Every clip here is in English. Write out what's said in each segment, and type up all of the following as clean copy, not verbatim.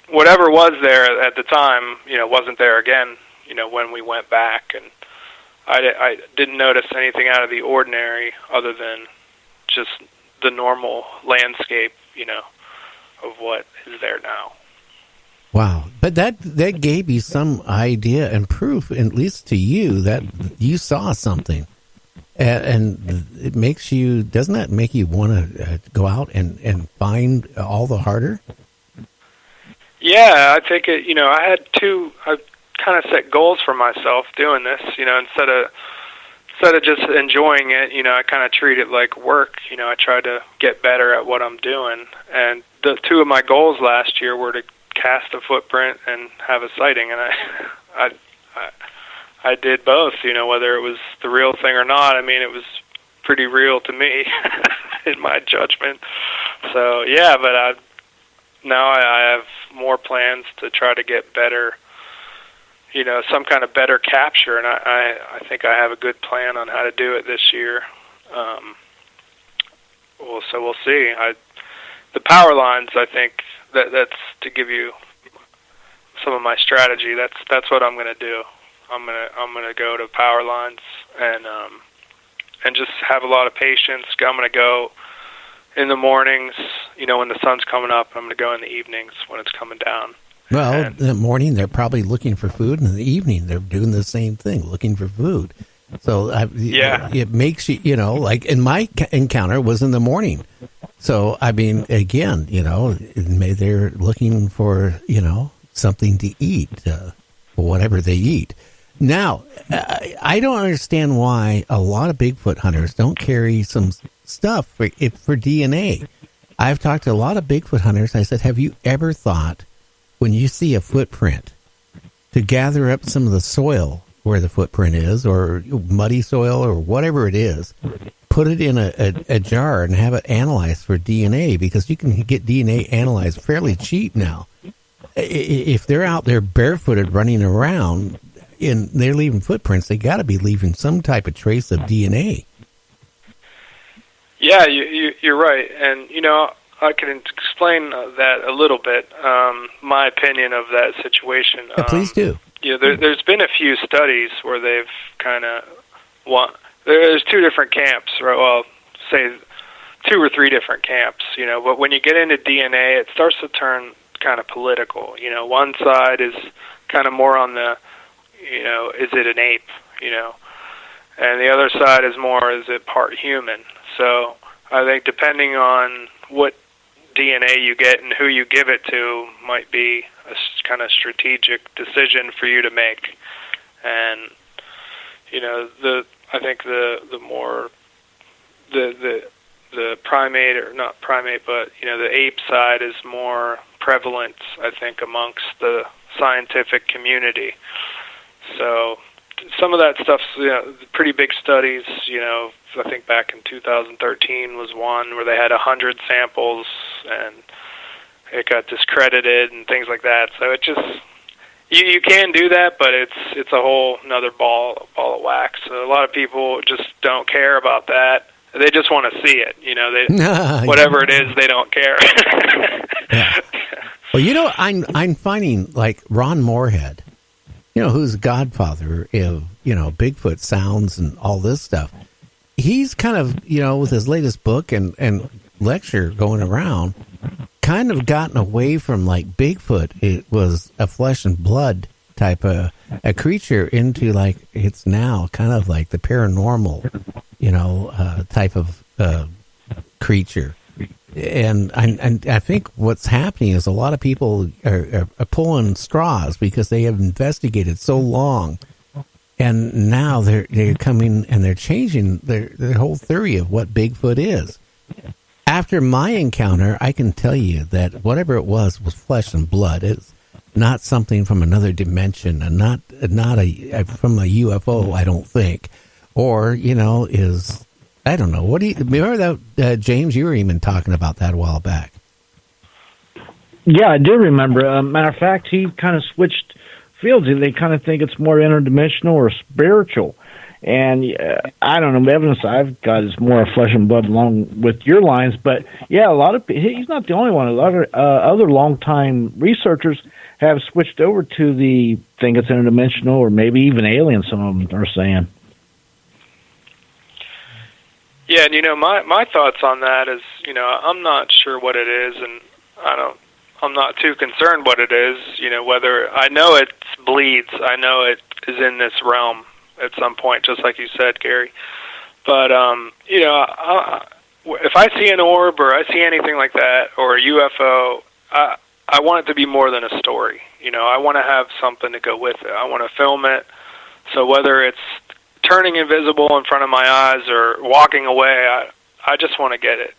whatever was there at the time, wasn't there again, when we went back, and I didn't notice anything out of the ordinary other than just the normal landscape, of what is there now. Wow. But that gave you some idea and proof, at least to you, that you saw something. And it makes you, doesn't that make you want to go out and find all the harder? Yeah, I think I kind of set goals for myself doing this, instead of just enjoying it, I kind of treat it like work. I try to get better at what I'm doing. And the two of my goals last year were to cast a footprint and have a sighting, and I did both, whether it was the real thing or not. I mean, it was pretty real to me in my judgment. So, yeah, but now I have more plans to try to get better, some kind of better capture, and I think I have a good plan on how to do it this year. So we'll see. The power lines, I think, that's to give you some of my strategy. That's what I'm going to do. I'm gonna go to power lines and just have a lot of patience. I'm going to go in the mornings, when the sun's coming up. I'm going to go in the evenings when it's coming down. Well, in the morning they're probably looking for food, and in the evening they're doing the same thing, looking for food. So it makes you, like in my encounter was in the morning. So I mean, again, they're looking for something to eat, whatever they eat. Now, I don't understand why a lot of Bigfoot hunters don't carry some stuff for DNA. I've talked to a lot of Bigfoot hunters. I said, have you ever thought, when you see a footprint, to gather up some of the soil where the footprint is, or muddy soil, or whatever it is, put it in a jar and have it analyzed for DNA, because you can get DNA analyzed fairly cheap now. If they're out there barefooted running around and they're leaving footprints, they got to be leaving some type of trace of DNA. Yeah, you're right. And, I can explain that a little bit, my opinion of that situation. Yeah, please do. There's been a few studies where they've kind of there's two different camps, right? Well, say 2 or 3 different camps, but when you get into DNA, it starts to turn kind of political. One side is kind of more on the, is it an ape, and the other side is more, is it part human? So I think depending on what DNA you get and who you give it to might be a kind of strategic decision for you to make. And, I think the more the primate, or not primate, but, the ape side is more prevalent, I think, amongst the scientific community. So some of that stuff's, pretty big studies, I think back in 2013 was one where they had 100 samples and it got discredited and things like that. So it just, you can do that, but it's a whole another ball of wax. So a lot of people just don't care about that. They just want to see it, whatever it is, they don't care. Yeah. Well, I'm finding like Ron Moorhead, who's the godfather of, Bigfoot sounds and all this stuff. He's kind of, with his latest book and lecture going around, kind of gotten away from like Bigfoot. It was a flesh and blood type of a creature into like, it's now kind of like the paranormal, type of creature. And I think what's happening is a lot of people are pulling straws because they have investigated so long, and now they're coming and they're changing their whole theory of what Bigfoot is. After my encounter, I can tell you that whatever it was flesh and blood. It's not something from another dimension, and not from a UFO, I don't think, or is. I don't know. What do you remember that, James? You were even talking about that a while back. Yeah, I do remember. Matter of fact, he kind of switched fields. They kind of think it's more interdimensional or spiritual. And I don't know, the evidence I've got is more flesh and blood along with your lines. But yeah, a lot of he's not the only one. A lot of other longtime researchers have switched over to the think it's interdimensional or maybe even alien. Some of them are saying. Yeah, and my thoughts on that is, I'm not sure what it is, and I'm not too concerned what it is. Whether I know it bleeds, I know it is in this realm at some point, just like you said, Gary. But if I see an orb or I see anything like that or a UFO, I want it to be more than a story. I want to have something to go with it. I want to film it. So whether it's turning invisible in front of my eyes or walking away, I just want to get it,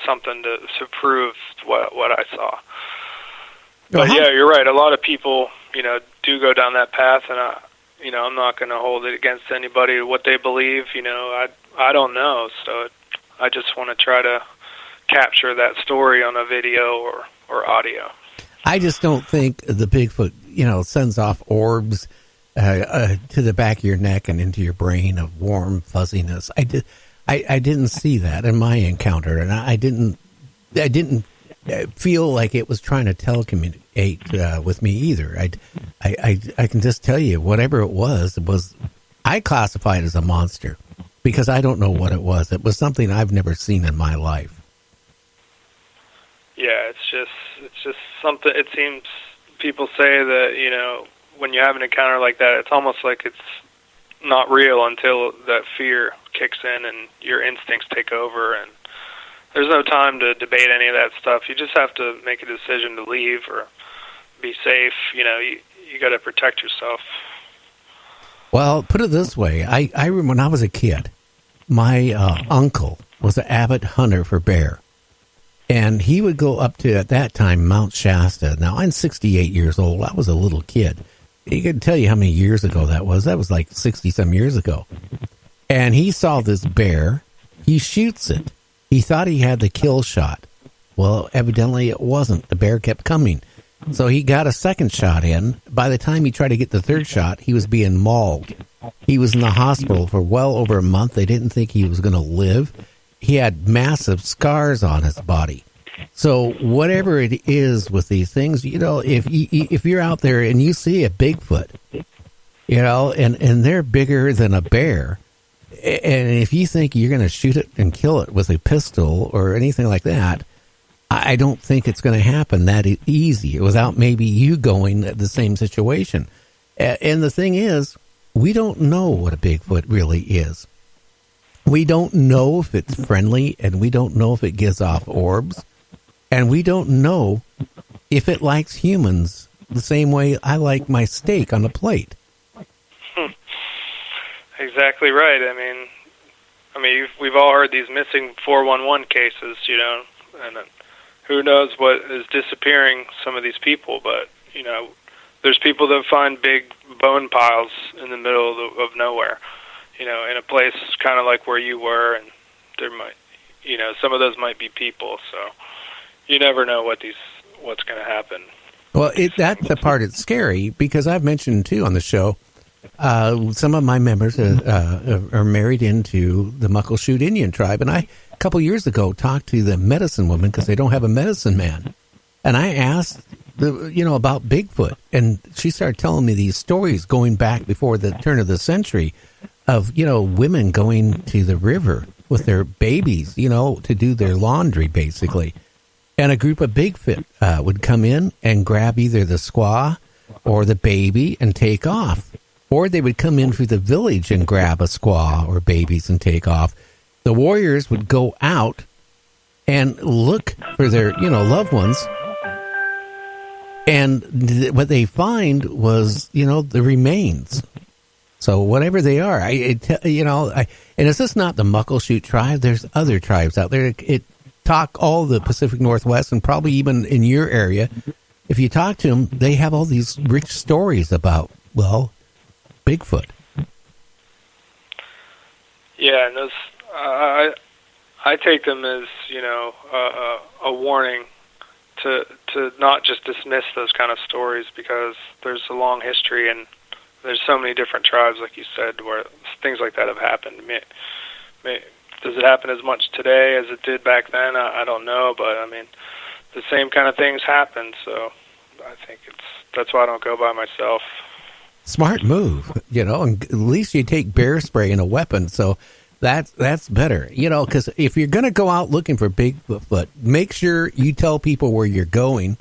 something to prove what I saw. But yeah, you're right. A lot of people, do go down that path, and I'm not going to hold it against anybody what they believe. I don't know, so I just want to try to capture that story on a video or audio. I just don't think the Bigfoot, sends off orbs to the back of your neck and into your brain of warm fuzziness. I didn't see that in my encounter, and I didn't feel like it was trying to telecommunicate with me either. I can just tell you, whatever it was I classified as a monster because I don't know what it was. It was something I've never seen in my life. Yeah, it's just something. It seems people say that when you have an encounter like that, it's almost like it's not real until that fear kicks in and your instincts take over, and there's no time to debate any of that stuff. You just have to make a decision to leave or be safe. You got to protect yourself. Well, put it this way. I remember when I was a kid, my uncle was an avid hunter for bear. And he would go up to, at that time, Mount Shasta. Now, I'm 68 years old. I was a little kid. He could tell you how many years ago that was. That was like 60-some years ago. And he saw this bear. He shoots it. He thought he had the kill shot. Well, evidently it wasn't. The bear kept coming. So he got a second shot in. By the time he tried to get the third shot, he was being mauled. He was in the hospital for well over a month. They didn't think he was going to live. He had massive scars on his body. So whatever it is with these things, if you're out there and you see a Bigfoot, and they're bigger than a bear, and if you think you're going to shoot it and kill it with a pistol or anything like that, I don't think it's going to happen that easy without maybe you going at the same situation. And the thing is, we don't know what a Bigfoot really is. We don't know if it's friendly, and we don't know if it gives off orbs, and we don't know if it likes humans the same way I like my steak on a plate. Exactly right. I mean, we've all heard these missing 411 cases, and who knows what is disappearing some of these people, but there's people that find big bone piles in the middle of nowhere. In a place kind of like where you were, and there might, some of those might be people. So you never know what's going to happen. Well, that's the part that's scary because I've mentioned too on the show. Some of my members are married into the Muckleshoot Indian tribe, and I a couple years ago talked to the medicine woman because they don't have a medicine man, and I asked about Bigfoot, and she started telling me these stories going back before the turn of the century. Of, women going to the river with their babies, to do their laundry, basically. And a group of Bigfoot would come in and grab either the squaw or the baby and take off. Or they would come in through the village and grab a squaw or babies and take off. The warriors would go out and look for their, loved ones. And what they find was, the remains. So whatever they are, and it's just not the Muckleshoot tribe. There's other tribes out there. It talk all the Pacific Northwest and probably even in your area. If you talk to them, they have all these rich stories about, Bigfoot. Yeah, and those I take them as a warning to not just dismiss those kind of stories because there's a long history and there's so many different tribes, like you said, where things like that have happened. Does it happen as much today as it did back then? I don't know, but I mean, the same kind of things happen. So I think that's why I don't go by myself. Smart move, and at least you take bear spray and a weapon, so that's better, because if you're going to go out looking for Bigfoot, make sure you tell people where you're going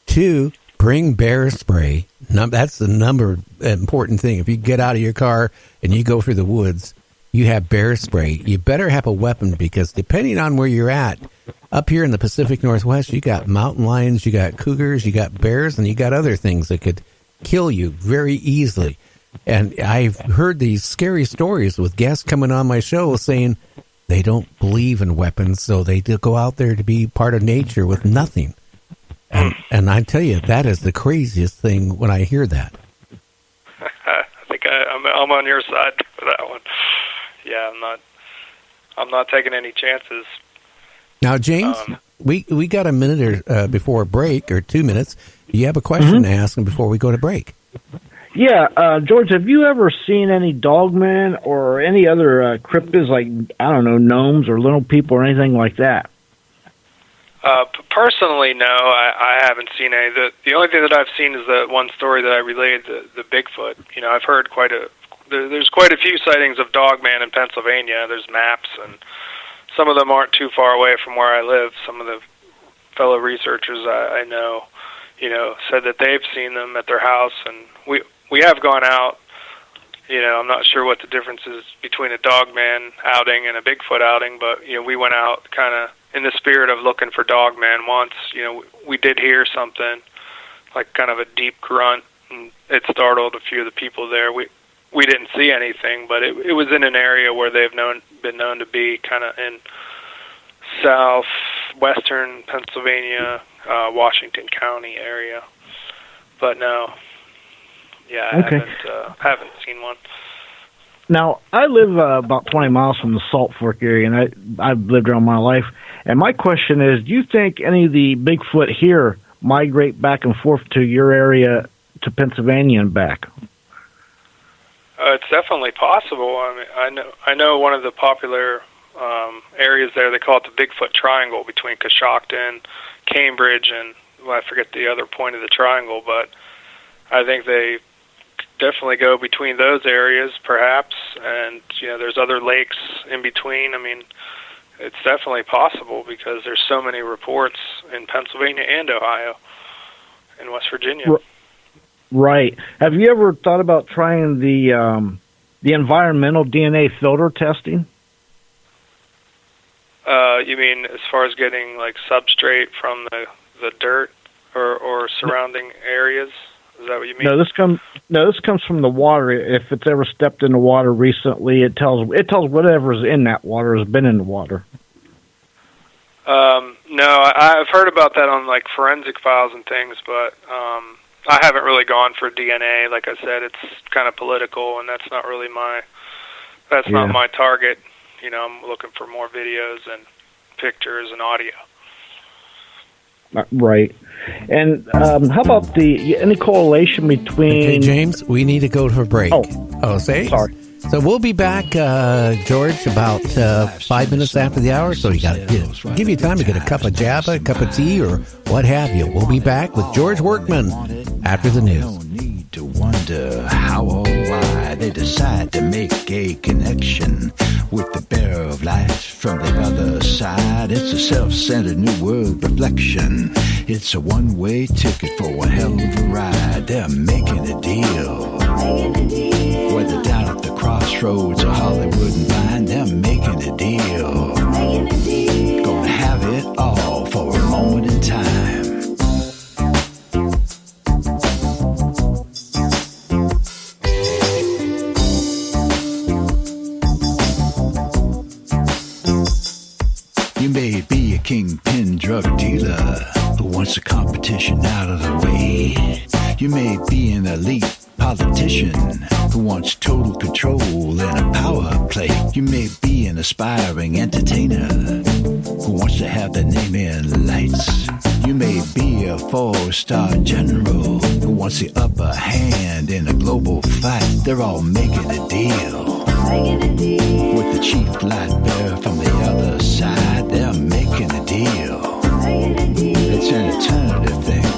to bring bear spray. That's the number important thing. If you get out of your car and you go through the woods, you have bear spray. You better have a weapon, because depending on where you're at, up here in the Pacific Northwest, you got mountain lions, you got cougars, you got bears, and you got other things that could kill you very easily. And I've heard these scary stories with guests coming on my show saying they don't believe in weapons, so they go out there to be part of nature with nothing. And I tell you, that is the craziest thing when I hear that. I think I'm on your side for that one. Yeah, I'm not taking any chances. Now, James, we got a minute or before a break, or 2 minutes. Do you have a question to ask him before we go to break? Yeah, George, have you ever seen any dogmen or any other cryptids, like, I don't know, gnomes or little people or anything like that? Personally, no, I haven't seen any. The only thing that I've seen is the one story that I relayed, the Bigfoot. I've heard there's quite a few sightings of Dogman in Pennsylvania. There's maps, and some of them aren't too far away from where I live. Some of the fellow researchers I know, said that they've seen them at their house, and we have gone out. I'm not sure what the difference is between a Dogman outing and a Bigfoot outing, but we went out kind of in the spirit of looking for Dogman once. We did hear something like kind of a deep grunt, and it startled a few of the people there. We didn't see anything, but it was in an area where they've been known to be, kind of in southwestern Pennsylvania, Washington County area. But no, I haven't seen one. Now, I live about 20 miles from the Salt Fork area, and I've lived there all my life. And my question is, do you think any of the Bigfoot here migrate back and forth to your area, to Pennsylvania and back? It's definitely possible. I mean, I know one of the popular areas there, they call it the Bigfoot Triangle between Coshocton, Cambridge, and I forget the other point of the triangle, but I think they definitely go between those areas, perhaps, and there's other lakes in between. I mean, it's definitely possible because there's so many reports in Pennsylvania and Ohio and West Virginia. Right. Have you ever thought about trying the environmental DNA filter testing? You mean as far as getting like substrate from the dirt or surrounding areas? Is that what you mean? No, this comes from the water. If it's ever stepped in the water recently, it tells whatever's in that water has been in the water. No, I've heard about that on like forensic files and things, but I haven't really gone for DNA. Like I said, it's kind of political, and that's not really not my target. I'm looking for more videos and pictures and audio. Right. And how about any correlation between... Okay, James, we need to go to a break. Sorry. So we'll be back, George, about 5 minutes after the hour. So you got to give you time to get a cup of Java, a cup of tea, or what have you. We'll be back with George Workman after the news. No need to wonder how or why they decide to make a connection with the bearer of life from the other side. It's a self-centered new world reflection. It's a one-way ticket for one hell of a ride. They're making a deal. Whether down at the crossroads or Hollywood and Vine, they're making a deal. Gonna have it all for a moment in time. You may be a kingpin drug dealer who wants the competition out of the way. You may be an elite politician who wants total control and a power play. You may be an aspiring entertainer who wants to have their name in lights. You may be a 4-star general who wants the upper hand in a global fight. They're all making a deal. With the chief light bearer from the other side, they're making a deal. It's an alternative thing.